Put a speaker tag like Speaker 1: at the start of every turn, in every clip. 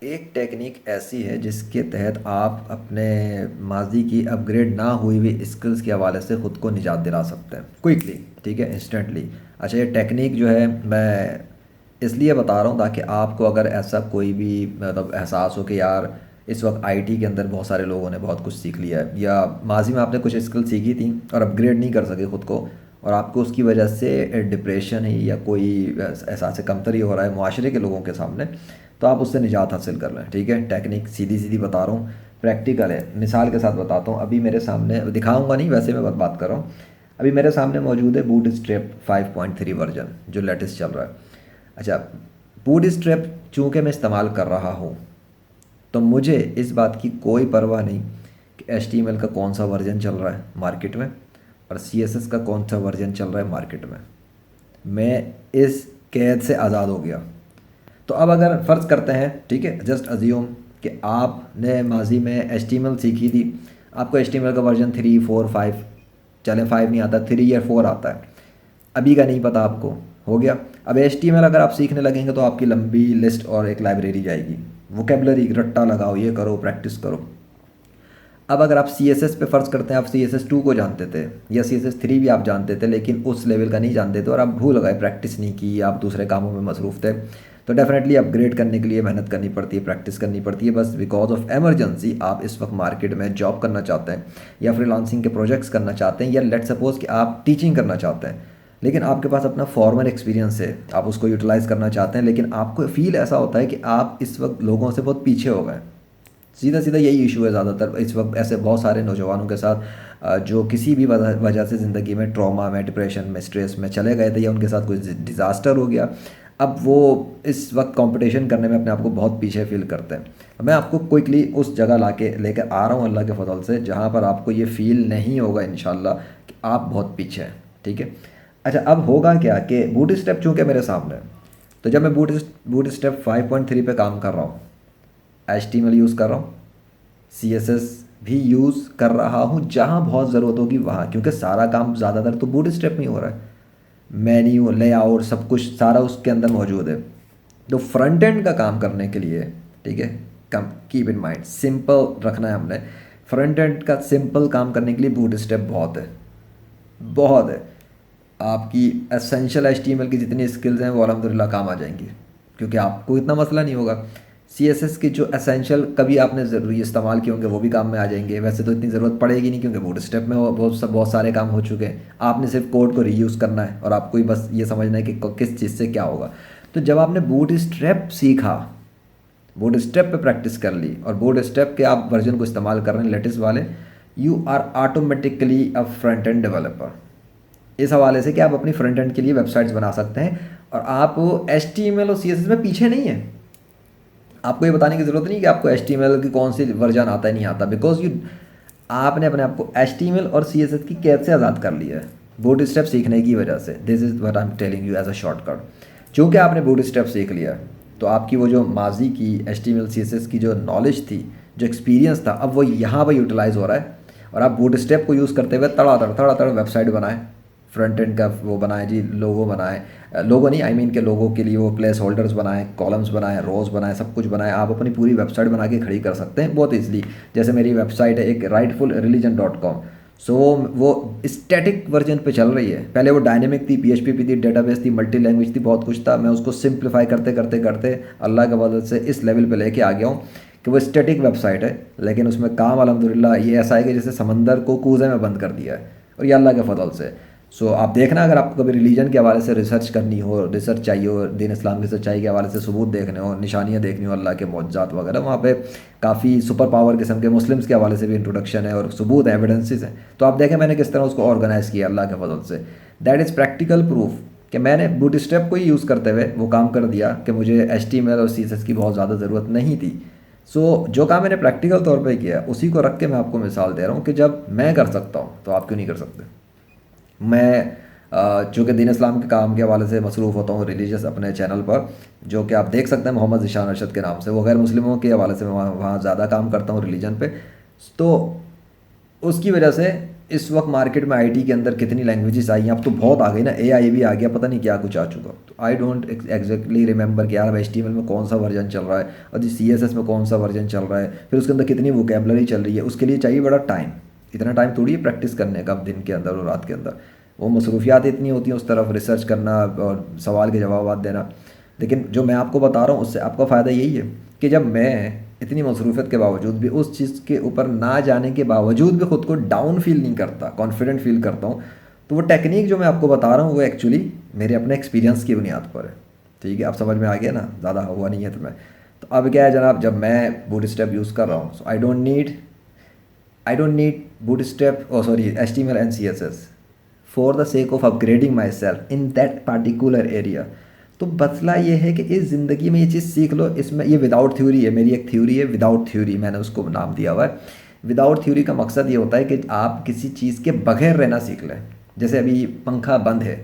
Speaker 1: एक टेक्निक ऐसी है जिसके तहत आप अपने माजी की अपग्रेड ना हुई हुई स्किल्स के हवाले से ख़ुद को निजात दिला सकते हैं क्विकली। ठीक है, इंस्टेंटली। अच्छा, ये टेक्निक जो है मैं इसलिए बता रहा हूँ ताकि आपको अगर ऐसा कोई भी मतलब एहसास हो कि यार इस वक्त आईटी के अंदर बहुत सारे लोगों ने बहुत कुछ सीख लिया है, या माजी में आपने कुछ स्किल सीखी थी और अपग्रेड नहीं कर सके ख़ुद को, और आपको उसकी वजह से डिप्रेशन ही या कोई एहसास कमतरी हो रहा है माशरे के लोगों के सामने, तो आप उससे निजात हासिल कर लें। ठीक है, टेक्निक सीधी सीधी बता रहा हूँ, प्रैक्टिकल है, मिसाल के साथ बताता हूँ। अभी मेरे सामने दिखाऊंगा नहीं, वैसे मैं बात कर रहा हूँ। अभी मेरे सामने मौजूद है बूट स्ट्रैप 5.3 वर्जन जो लेटेस्ट चल रहा है। अच्छा, बूट स्ट्रैप चूँकि मैं इस्तेमाल कर रहा हूँ तो मुझे इस बात की कोई परवाह नहीं कि HTML का कौन सा वर्जन चल रहा है मार्केट में और CSS का कौन सा वर्जन चल रहा है मार्केट में। मैं इस कैद से आज़ाद हो गया। तो अब अगर फ़र्ज़ करते हैं, ठीक है, जस्ट अज्यूम कि आपने माजी में HTML सीखी थी, आपको HTML का वर्जन 3 4 5, चले 5 नहीं आता, 3 या 4 आता है, अभी का नहीं पता आपको, हो गया। अब HTML अगर आप सीखने लगेंगे तो आपकी लंबी लिस्ट और एक लाइब्रेरी जाएगी, वोकेबलरी रट्टा लगाओ, ये करो, प्रैक्टिस करो। अब अगर आप CSS पे फ़र्ज़ करते हैं, आप CSS 2 को जानते थे या CSS 3 भी आप जानते थे, लेकिन उस लेवल का नहीं जानते थे और आप भूल गए, प्रैक्टिस नहीं की, आप दूसरे कामों में मसरूफ़ थे, तो डेफ़िनेटली अपग्रेड करने के लिए मेहनत करनी पड़ती है, प्रैक्टिस करनी पड़ती है। बस बिकॉज ऑफ एमरजेंसी आप इस वक्त मार्केट में जॉब करना चाहते हैं या फ्रीलांसिंग के प्रोजेक्ट्स करना चाहते हैं, या लेट सपोज़ कि आप टीचिंग करना चाहते हैं, लेकिन आपके पास अपना फॉर्मल एक्सपीरियंस है, आप उसको यूटिलाइज़ करना चाहते हैं, लेकिन आपको फ़ील ऐसा होता है कि आप इस वक्त लोगों से बहुत पीछे हो गए। सीधा सीधा यही इशू है ज़्यादातर इस वक्त ऐसे बहुत सारे नौजवानों के साथ, जो किसी भी वजह से ज़िंदगी में ट्रॉमा में, डिप्रेशन में, स्ट्रेस में चले गए थे, या उनके साथ कोई डिज़ास्टर हो गया। अब वो इस वक्त कंपटीशन करने में अपने आप को बहुत पीछे फील करते हैं। मैं आपको क्विकली उस जगह लेकर आ रहा हूँ अल्लाह के फजल से, जहाँ पर आपको ये फ़ील नहीं होगा इंशाल्लाह कि आप बहुत पीछे हैं। ठीक है। अच्छा, अब होगा क्या कि बूट स्टेप चूँकि मेरे सामने है, तो जब मैं बूट स्टेप 5.3 पे काम कर रहा हूँ, HTML यूज़ कर रहा हूँ, CSS भी यूज़ कर रहा हूँ जहाँ बहुत ज़रूरत होगी वहाँ, क्योंकि सारा काम ज़्यादातर तो बूट स्टेप में ही हो रहा है, मेन्यू लेआउट सब कुछ सारा उसके अंदर मौजूद है। तो फ्रंट एंड का काम करने के लिए, ठीक है, कम कीप इन माइंड, सिंपल रखना है हमने। फ्रंट एंड का सिंपल काम करने के लिए बूट स्टेप बहुत है, बहुत है। आपकी एसेंशियल HTML की जितनी स्किल्स हैं वो अलहमदिल्ला काम आ जाएंगी, क्योंकि आपको इतना मसला नहीं होगा। CSS की जो एसेंशियल कभी आपने ज़रूरी इस्तेमाल किए होंगे वो भी काम में आ जाएंगे, वैसे तो इतनी ज़रूरत पड़ेगी नहीं क्योंकि बूट स्टेप में बहुत सारे काम हो चुके हैं। आपने सिर्फ कोड को रीयूज़ करना है और आपको ही बस ये समझना है कि किस चीज़ से क्या होगा। तो जब आपने बूट स्ट्रैप सीखा, बूट स्टेप पे प्रैक्टिस कर ली और बूट स्टेप के आप वर्जन को इस्तेमाल कर रहे हैं लेटेस्ट वाले, you are automatically a front end developer. इस हवाले से कि आप अपनी फ्रंट एंड के लिए वेबसाइट्स बना सकते हैं और आप HTML और CSS में पीछे नहीं हैं। आपको ये बताने की ज़रूरत नहीं कि आपको HTML की कौन सी वर्जन आता है नहीं आता, बिकॉज यू आपने अपने आप को HTML और CSS की कैद से आज़ाद कर लिया है बूट स्टेप सीखने की वजह से। This is what I am telling you as a shortcut. चूँकि आपने बूट स्टेप सीख लिया तो आपकी वो जो माजी की HTML CSS की जो नॉलेज थी, जो एक्सपीरियंस था, अब वो यहाँ पर यूटिलाइज़ हो रहा है और आप बूट स्टेप को यूज़ करते हुए तड़ा तड़ वेबसाइट बनाएं, फ्रंट एंड का वो बनाएं जी, लोगो बनाएं, लोगो नहीं, आई मीन के लोगो के लिए वो प्लेस होल्डर्स बनाएं, कॉलम्स बनाएं, रोज़ बनाएं, सब कुछ बनाएं। आप अपनी पूरी वेबसाइट बना के खड़ी कर सकते हैं बहुत ईजिली। जैसे मेरी वेबसाइट है एक rightfulreligion.com, सो वो स्टैटिक वर्जन पे चल रही है। पहले वो डायनेमिक थी, PHP थी, डेटाबेस थी, मल्टी लैंग्वेज थी, बहुत कुछ था। मैं उसको सिंप्लीफाई करते करते करते अल्लाह के मदद से इस लेवल पे लेके आ गया हूँ कि वो स्टैटिक वेबसाइट है, लेकिन उसमें काम अल्हम्दुलिल्लाह ये ऐसा है कि जैसे समंदर को कूज़े में बंद कर दिया है, और ये अल्लाह के फजल से। सो आप देखना, अगर आपको कभी रिलीजन के हवाले से रिसर्च करनी हो, रिसर्च चाहिए हो, दीन इस्लाम की सच्चाई के हवाले से सबूत देखने हो, निशानियाँ देखनी हो अल्लाह के मौजज़ात वगैरह, वहाँ पे काफ़ी सुपर पावर किस्म के मुस्लिम्स के हवाले से भी इंट्रोडक्शन है और सबूत एविडेंसेस हैं। तो आप देखें मैंने किस तरह उसको ऑर्गेनाइज़ किया अल्लाह के फजल से। दैट इज़ प्रैक्टिकल प्रूफ कि मैंने बूट स्टेप को ही यूज़ करते हुए वो काम कर दिया कि मुझे HTML और CSS की बहुत ज़्यादा ज़रूरत नहीं थी। सो जो काम मैंने प्रैक्टिकल तौर पर किया उसी को रख के मैं आपको मिसाल दे रहा हूँ कि जब मैं कर सकता हूँ तो आप क्यों नहीं कर सकते। मैं चूँकि दीन इस्लाम के काम के हवाले से मसरूफ़ होता हूँ रिलीजियस अपने चैनल पर, जो कि आप देख सकते हैं मोहम्मद ज़ीशान अरशद के नाम से, वो गैर मुस्लिमों के हवाले से मैं वहाँ वहाँ ज़्यादा काम करता हूँ रिलीजन पे। तो उसकी वजह से इस वक्त मार्केट में आईटी के अंदर कितनी लैंग्वेजेस आई हैं, अब तो बहुत आ गई ना, एआई भी आ गया, पता नहीं क्या कुछ आ चुका। तो आई डोंट एग्जैक्टली रिमेंबर कि यार एचटीएमएल में कौन सा वर्जन चल रहा है और सीएसएस में कौन सा वर्जन चल रहा है, फिर उसके अंदर कितनी वोकेबलरी चल रही है, उसके लिए चाहिए बड़ा टाइम। इतना टाइम थोड़ी है प्रैक्टिस करने का दिन के अंदर और रात के अंदर, वो मसरूफियात इतनी होती हैं उस तरफ रिसर्च करना और सवाल के जवाब देना। लेकिन जो मैं आपको बता रहा हूँ उससे आपका फ़ायदा यही है कि जब मैं इतनी मसरूफियत के बावजूद भी, उस चीज़ के ऊपर ना जाने के बावजूद भी ख़ुद को डाउन फील नहीं करता, कॉन्फिडेंट फील करता हूँ, तो वो टेक्निक जो मैं आपको बता रहा हूँ वो एक्चुअली मेरे अपने एक्सपीरियंस की बुनियाद पर है। ठीक है, अब समझ में आ गया ना, ज़्यादा हुआ नहीं है तुम्हें। तो अब क्या है जनाब, जब मैं बूटस्ट्रैप यूज़ कर रहा हूँ, so I don't need Bootstrap HTML and CSS for the sake of upgrading my self in that particular area. तो मसला ये है कि इस ज़िंदगी में ये चीज़ सीख लो। इसमें ये विदाउट थ्योरी है, मेरी एक थ्योरी है विदाउट थ्योरी, मैंने उसको नाम दिया हुआ है। विदाउट थ्योरी का मकसद ये होता है कि आप किसी चीज़ के बगैर रहना सीख लें। जैसे अभी पंखा बंद है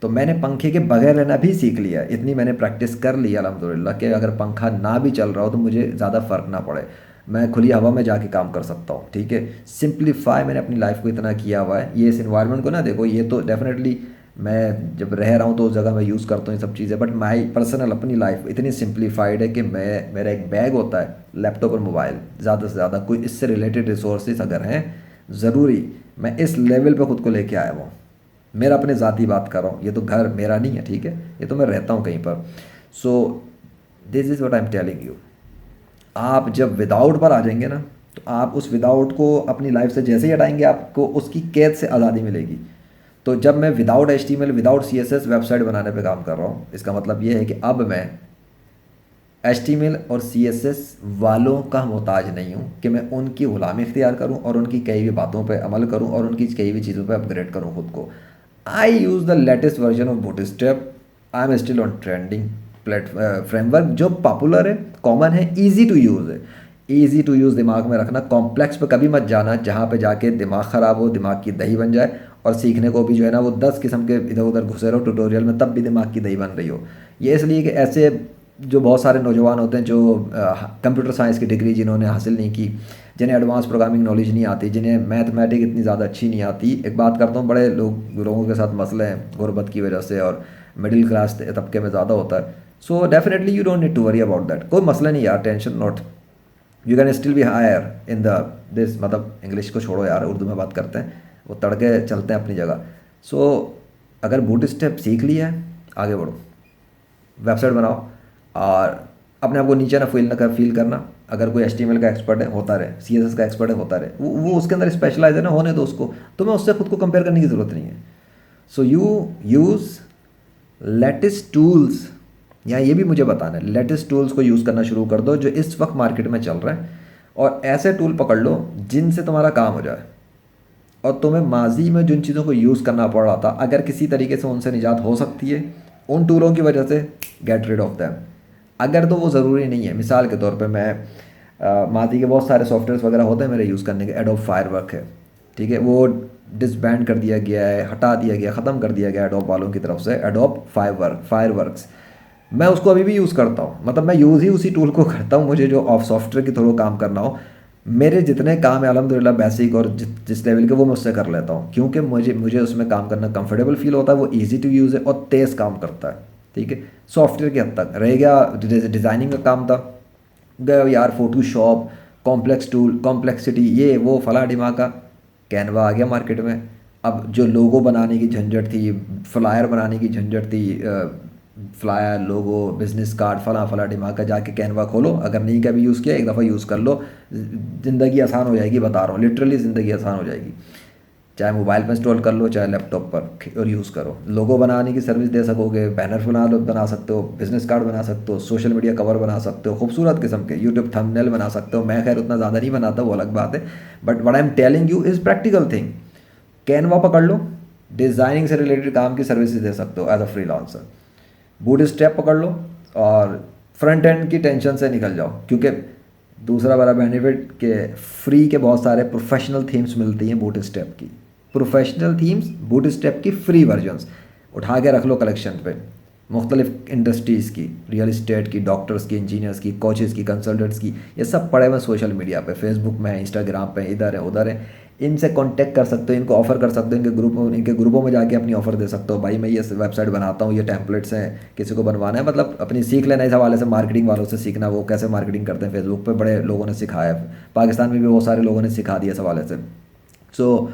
Speaker 1: तो मैंने पंखे के बगैर रहना भी सीख लिया, इतनी मैंने प्रैक्टिस कर ली अल्हम्दुलिल्लाह कि अगर पंखा ना भी चल रहा हो तो मुझे ज़्यादा फ़र्क ना पड़े, मैं खुली हवा में जाके काम कर सकता हूँ। ठीक है, सिंप्लीफाई मैंने अपनी लाइफ को इतना किया हुआ है। ये इस इन्वायरमेंट को ना देखो, ये तो डेफिनेटली मैं जब रह रहा हूँ तो उस जगह मैं यूज़ करता हूँ ये सब चीज़ें, बट माई पर्सनल अपनी लाइफ इतनी सिंप्लीफाइड है कि मेरा एक बैग होता है, लैपटॉप और मोबाइल, ज़्यादा से ज़्यादा कोई इससे रिलेटेड रिसोर्सेज अगर हैं ज़रूरी, मैं इस लेवल पे ख़ुद को लेके आया हूँ। मेरा अपने ज़ाती बात कर रहा हूँ, ये तो घर मेरा नहीं है, ठीक है, ये तो मैं रहता हूँ कहीं पर। So this is what I am telling you. आप जब विदाउट पर आ जाएंगे ना, तो आप उस विदाउट को अपनी लाइफ से जैसे ही हटाएंगे आपको उसकी कैद से आज़ादी मिलेगी। तो जब मैं without HTML without CSS website बनाने पे काम कर रहा हूँ, इसका मतलब ये है कि अब मैं HTML और CSS वालों का मोहताज नहीं हूँ कि मैं उनकी ग़ुलामी इख्तियार करूँ और उनकी कई भी बातों पे अमल करूँ और उनकी कई भी चीज़ों पे अपग्रेड करूँ खुद को। I use the latest version of Bootstrap, I am still on trending framework जो पॉपुलर है, कॉमन है, ईजी टू यूज़ है। ईजी टू यूज़ दिमाग में रखना, कॉम्प्लेक्स पे कभी मत जाना जहाँ पे जाके दिमाग ख़राब हो, दिमाग की दही बन जाए और सीखने को भी जो है ना वो 10 किस्म के इधर उधर घुसे रहो ट्यूटोरियल में, तब भी दिमाग की दही बन रही हो। ये इसलिए कि ऐसे जो बहुत सारे नौजवान होते हैं जो कंप्यूटर साइंस की डिग्री जिन्होंने हासिल नहीं की, जिन्हें एडवांस प्रोग्रामिंग नॉलेज नहीं आती, जिन्हें मैथमेटिक इतनी ज़्यादा अच्छी नहीं आती। एक बात करता हूँ, बड़े लोगों के साथ मसले हैं गुर्बत की वजह से और मिडिल क्लास तबके में ज़्यादा होता है। So definitely you don't need to worry about that, कोई मसला नहीं यार, tension not, you can still be hire in the this, मतलब इंग्लिश को छोड़ो यार, उर्दू में बात करते हैं, वो तड़के चलते हैं अपनी जगह। सो अगर बूटस्ट्रैप सीख लिया है, आगे बढ़ो, वेबसाइट बनाओ और अपने आप को नीचे ना फील करना। अगर कोई HTML का एक्सपर्ट है होता रहे, CSS का एक्सपर्ट है होता रहे, वो उसके अंदर स्पेशलाइज है ना, होने दो उसको, तुम्हें उससे खुद को कंपेयर करने की ज़रूरत नहीं है। So you use latest tools, यहाँ ये भी मुझे बताना है, लेटेस्ट टूल्स को यूज़ करना शुरू कर दो जो इस वक्त मार्केट में चल रहे हैं, और ऐसे टूल पकड़ लो जिनसे तुम्हारा काम हो जाए और तुम्हें माजी में जिन चीज़ों को यूज़ करना पड़ रहा था, अगर किसी तरीके से उनसे निजात हो सकती है उन टूलों की वजह से, गेट रिड ऑफ दैम। अगर तो वो ज़रूरी नहीं है, मिसाल के तौर पे मैं माजी के बहुत सारे सॉफ्टवेयर वगैरह होते हैं मेरे यूज़ करने के, एडोब फायरवर्क है, ठीक है, वो डिसबैंड कर दिया गया है, हटा दिया गया, ख़त्म कर दिया गया एडोब वालों की तरफ से, एडोब फायरवर्क्स। मैं उसको अभी भी यूज़ करता हूँ, मतलब मैं यूज़ ही उसी टूल को करता हूँ। मुझे जो ऑफ सॉफ्टवेयर के थ्रू काम करना हो, मेरे जितने काम है अल्हम्दुलिल्लाह बेसिक और जिस लेवल के, वो मैं उससे कर लेता हूँ, क्योंकि मुझे उसमें काम करना कंफर्टेबल फील होता है, वो इजी टू यूज़ है और तेज़ काम करता है। ठीक है, सॉफ्टवेयर की हद तक रह गया डिज़ाइनिंग का काम था, गए यार फोटोशॉप, कॉम्प्लेक्स टूल, कॉम्प्लेक्सिटी, ये वो फला डिमा का, कैनवा आ गया मार्केट में। अब जो लोगो बनाने की झंझट थी, फ्लायर बनाने की झंझट थी, फ्लायर, लोगो, बिजनेस कार्ड, फला डिमाग का, जाके कैनवा खोलो, अगर नहीं कभी यूज़ किया एक दफ़ा यूज़ कर लो, ज़िंदगी आसान हो जाएगी, बता रहा हूँ, लिटरली ज़िंदगी आसान हो जाएगी। चाहे मोबाइल पर इंस्टॉल कर लो, चाहे लैपटॉप पर, और यूज़ करो। लोगो बनाने की सर्विस दे सकोगे, बैनर बना सकते हो, बिजनेस कार्ड बना सकते हो, सोशल मीडिया कवर बना सकते हो, खूबसूरत किस्म के यूट्यूब थंबनेल बना सकते हो। मैं खैर उतना ज़्यादा नहीं बनाता, वो अलग बात है, but what I am telling you is practical thing. Canva पकड़ लो, डिज़ाइनिंग से रिलेटेड काम की सर्विसेज दे सकते हो एज अ फ्रीलांसर। बूटस्ट्रैप पकड़ लो और फ्रंट एंड की टेंशन से निकल जाओ, क्योंकि दूसरा बड़ा बेनिफिट के फ्री के बहुत सारे प्रोफेशनल थीम्स मिलती हैं बूटस्ट्रैप की, प्रोफेशनल थीम्स बूटस्ट्रैप की फ्री वर्जन्स उठा के रख लो कलेक्शन पे, मुख्तलिफ इंडस्ट्रीज़ की, रियल इस्टेट की, डॉक्टर्स की, इंजीनियर्स की, कोचेज़ की, कंसल्टेंट्स की, ये सब पड़े हुए सोशल मीडिया पे, फेसबुक में, इंस्टाग्राम पे, इधर है उधर है। इनसे कांटेक्ट कर सकते हो, इनको ऑफ़र कर सकते हो, इनके ग्रुपों में जाके अपनी ऑफ़र दे सकते हो, भाई मैं ये वेबसाइट बनाता हूँ, ये टेम्पलेट्स हैं, किसी को बनवाना है, मतलब अपनी सीख लेना इस हवाले से, मार्केटिंग वालों से सीखना, वो कैसे मार्केटिंग करते हैं। फेसबुक पर बड़े लोगों ने सिखाया है, पाकिस्तान में भी बहुत सारे लोगों ने सिखा दिया इस हवाले से। सो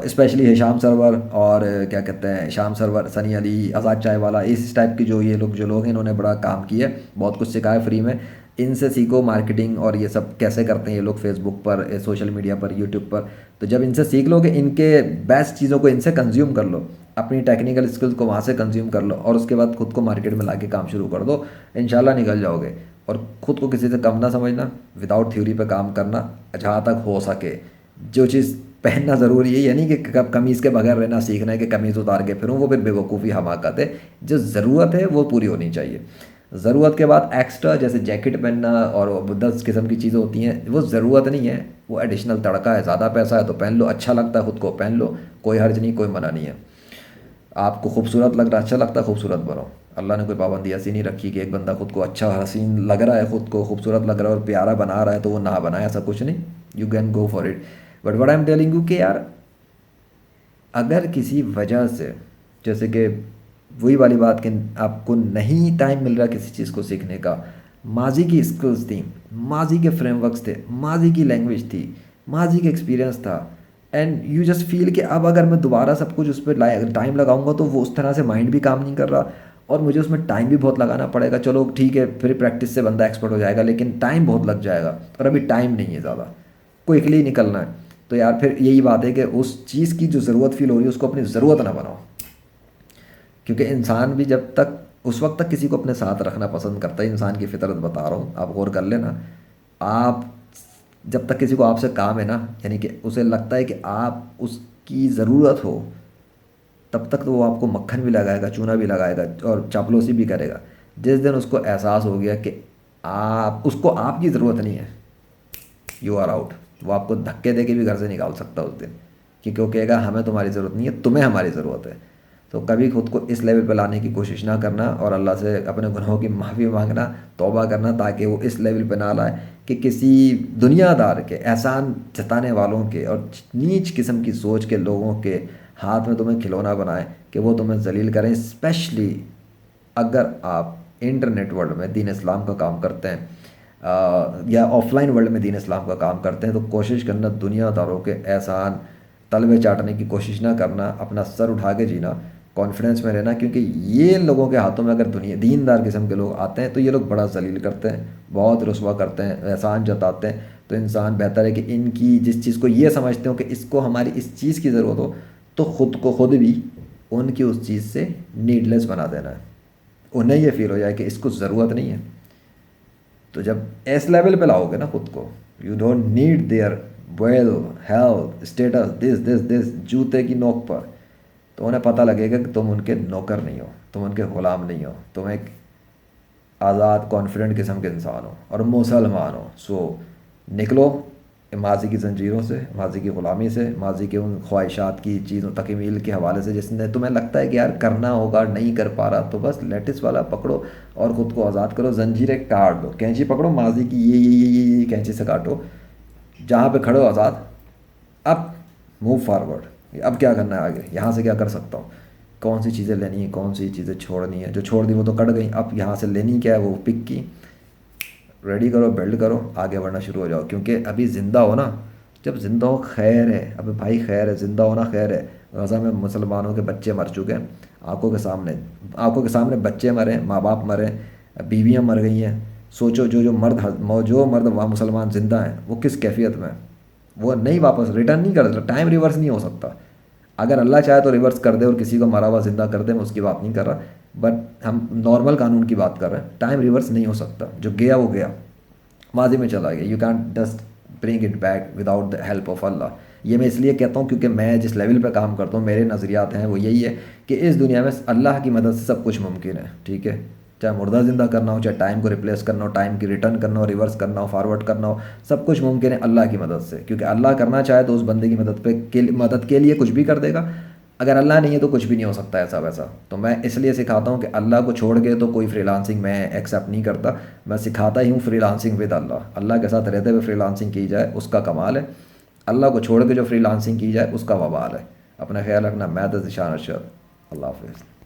Speaker 1: स्पेशली हिशाम सरवर और क्या कहते हैं, शाम सरवर, सनी अली, आज़ाद चाय वाला, इस टाइप की जो लोग हैं, इन्होंने बड़ा काम किया है, बहुत कुछ सिखाया फ्री में। इनसे सीखो मार्केटिंग और ये सब कैसे करते हैं ये लोग, फेसबुक पर, सोशल मीडिया पर, यूट्यूब पर। तो जब इनसे सीख लोगे, इनके बेस्ट चीज़ों को इनसे कंज्यूम कर लो, अपनी टेक्निकल स्किल्स को वहाँ से कंज्यूम कर लो, और उसके बाद खुद को मार्केट में लाके काम शुरू कर दो, इंशाल्लाह निकल जाओगे। और ख़ुद को किसी से कम ना समझना, विदाउट थ्योरी पे काम करना जहाँ तक हो सके। जो चीज़ पहनना ज़रूरी है, यानी कि कमीज़ के बगैर रहना सीखना है कि कमीज़ उतार के फिरूँ, वो फिर बेवकूफ़ी हमाकत है। जो ज़रूरत है वो पूरी होनी चाहिए। ज़रूरत के बाद एक्स्ट्रा, जैसे जैकेट पहनना और 10 किस्म की चीज़ें होती हैं, वो ज़रूरत नहीं है, वो एडिशनल तड़का है। ज़्यादा पैसा है तो पहन लो, अच्छा लगता है खुद को पहन लो, कोई हर्ज नहीं, कोई मना नहीं है। आपको खूबसूरत लग रहा, अच्छा लगता है, खूबसूरत बनो। अल्लाह ने कोई पाबंदी ऐसी नहीं रखी कि एक बंदा खुद को अच्छा हसीन लग रहा है, खुद को खूबसूरत लग रहा है और प्यारा बना रहा है तो वो ना बनाए, ऐसा कुछ नहीं। You can go for it. But what I am telling you कि यार, अगर किसी वजह से, जैसे कि वही वाली बात कि आपको नहीं टाइम मिल रहा किसी चीज़ को सीखने का, माजी की स्किल्स थी, माजी के फ्रेमवर्क्स थे, माजी की लैंग्वेज थी, माजी का एक्सपीरियंस था, एंड यू जस्ट फील कि अब अगर मैं दोबारा सब कुछ उस पर टाइम लगाऊंगा तो वो उस तरह से माइंड भी काम नहीं कर रहा और मुझे उसमें टाइम भी बहुत लगाना पड़ेगा। चलो ठीक है, फिर प्रैक्टिस से बंदा एक्सपर्ट हो जाएगा, लेकिन टाइम बहुत लग जाएगा और अभी टाइम नहीं है ज़्यादा, क्विकली निकलना है। तो यार फिर यही बात है कि उस चीज़ की जो ज़रूरत फील हो रही है उसको अपनी ज़रूरत ना बनाओ। क्योंकि इंसान भी जब तक, उस वक्त तक किसी को अपने साथ रखना पसंद करता है, इंसान की फितरत बता रहा हूँ, आप गौर कर लेना। आप जब तक किसी को आपसे काम है ना, यानी कि उसे लगता है कि आप उसकी ज़रूरत हो, तब तक तो वो आपको मक्खन भी लगाएगा, चूना भी लगाएगा और चापलूसी भी करेगा। जिस दिन उसको एहसास हो गया कि आप उसको आपकी ज़रूरत नहीं है, यू आर आउट। वो आपको धक्के दे के भी घर से निकाल सकता है उस दिन, क्योंकि वो कहेगा हमें तुम्हारी ज़रूरत नहीं है, तुम्हें हमारी ज़रूरत है। तो कभी खुद को इस लेवल पर लाने की कोशिश ना करना और अल्लाह से अपने गुनाहों की माफ़ी मांगना, तौबा करना, ताकि वो इस लेवल पर ना लाए कि किसी दुनियादार के, एहसान जताने वालों के और नीच किस्म की सोच के लोगों के हाथ में तुम्हें खिलौना बनाए कि वो तुम्हें जलील करें। स्पेशली अगर आप इंटरनेट वर्ल्ड में दीन इस्लाम का काम करते हैं या ऑफलाइन वर्ल्ड में दीन इस्लाम का काम करते हैं, तो कोशिश करना दुनियादारों के एहसान तलबे चाटने की कोशिश ना करना, अपना सर उठा के जीना, कॉन्फिडेंस में रहना। क्योंकि ये लोगों के हाथों में अगर दुनिया दीनदार किस्म के लोग आते हैं तो ये लोग बड़ा जलील करते हैं, बहुत रुस्वा करते हैं, एहसान जताते हैं। तो इंसान बेहतर है कि इनकी जिस चीज़ को ये समझते हो कि इसको हमारी इस चीज़ की ज़रूरत हो, तो ख़ुद को खुद भी उनकी उस चीज़ से नीडलेस बना देना है। उन्हें ये फील हो जाए कि इसको ज़रूरत नहीं है। तो जब इस लेवल पे लाओगे ना खुद को, you don't need their well health status this this this जूते की नोक पर, तो उन्हें पता लगेगा कि तुम उनके नौकर नहीं हो, तुम उनके ग़ुलाम नहीं हो, तुम एक आज़ाद कॉन्फिडेंट किस्म के इंसान हो और मुसलमान हो। सो निकलो माजी की ज़ंजीरों से, माजी की ग़ुलामी से, माजी के उन ख्वाहिशात की चीज़ों तकमील के हवाले से जिसने तुम्हें लगता है कि यार करना होगा, नहीं कर पा रहा, तो बस लेटिस वाला पकड़ो और ख़ुद को आज़ाद करो, जंजीरें काट दो, कैंची पकड़ो माजी की, ये कैंची से काटो, जहाँ पे खड़े हो आज़ाद। अब मूव फारवर्ड, अब क्या करना है आगे, यहाँ से क्या कर सकता हूँ, कौन सी चीज़ें लेनी है, कौन सी चीज़ें छोड़नी है, जो छोड़ दी वो तो कट गई, अब यहाँ से लेनी क्या है वो पिक की, रेडी करो, बिल्ड करो, आगे बढ़ना शुरू हो जाओ। क्योंकि अभी ज़िंदा हो ना, जब ज़िंदा हो खैर है, अबे भाई खैर है, ज़िंदा होना खैर है। गज़ा में मुसलमानों के बच्चे मर चुके हैं आंखों के सामने बच्चे मरे, माँ बाप मरे, बीवियाँ मर गई हैं। सोचो जो मर्द वहाँ मुसलमान ज़िंदा हैं वो किस कैफियत में, वो नहीं वापस रिटर्न नहीं कर सकता, टाइम रिवर्स नहीं हो सकता। अगर अल्लाह चाहे तो रिवर्स कर दे और किसी को मरा हुआ ज़िंदा कर दे, मैं उसकी बात नहीं कर रहा, बट हम नॉर्मल कानून की बात कर रहे हैं। टाइम रिवर्स नहीं हो सकता, जो गया वो गया, माजी में चला गया। You can just bring it back without the help of Allah. ये मैं इसलिए कहता हूँ क्योंकि मैं जिस लेवल पे काम करता हूँ, मेरे नज़रियात हैं वो यही है कि इस दुनिया में अल्लाह की मदद से सब कुछ मुमकिन है। ठीक है, चाहे मुर्दा ज़िंदा करना हो, चाहे टाइम को रिप्लेस करना हो, टाइम की रिटर्न करना हो, रिवर्स करना हो, फॉरवर्ड करना हो, सब कुछ मुमकिन है अल्लाह की मदद से। क्योंकि अल्लाह करना चाहे तो उस बंदे की मदद के लिए कुछ भी कर देगा। अगर अल्लाह नहीं है तो कुछ भी नहीं हो सकता ऐसा वैसा। तो मैं इसलिए सिखाता हूँ कि अल्लाह को छोड़ के तो कोई फ्रीलांसिंग मैं एक्सेप्ट नहीं करता। मैं सिखाता ही हूँ फ्रीलांसिंग विद अल्लाह, अल्लाह के साथ रहते हुए फ्रीलांसिंग की जाए उसका कमाल है, अल्लाह को छोड़ के जो फ्रीलांसिंग की जाए उसका वबाल है। अपना ख्याल रखना। मैं तो ज़िशान अरशद। अल्लाह हाफिज़।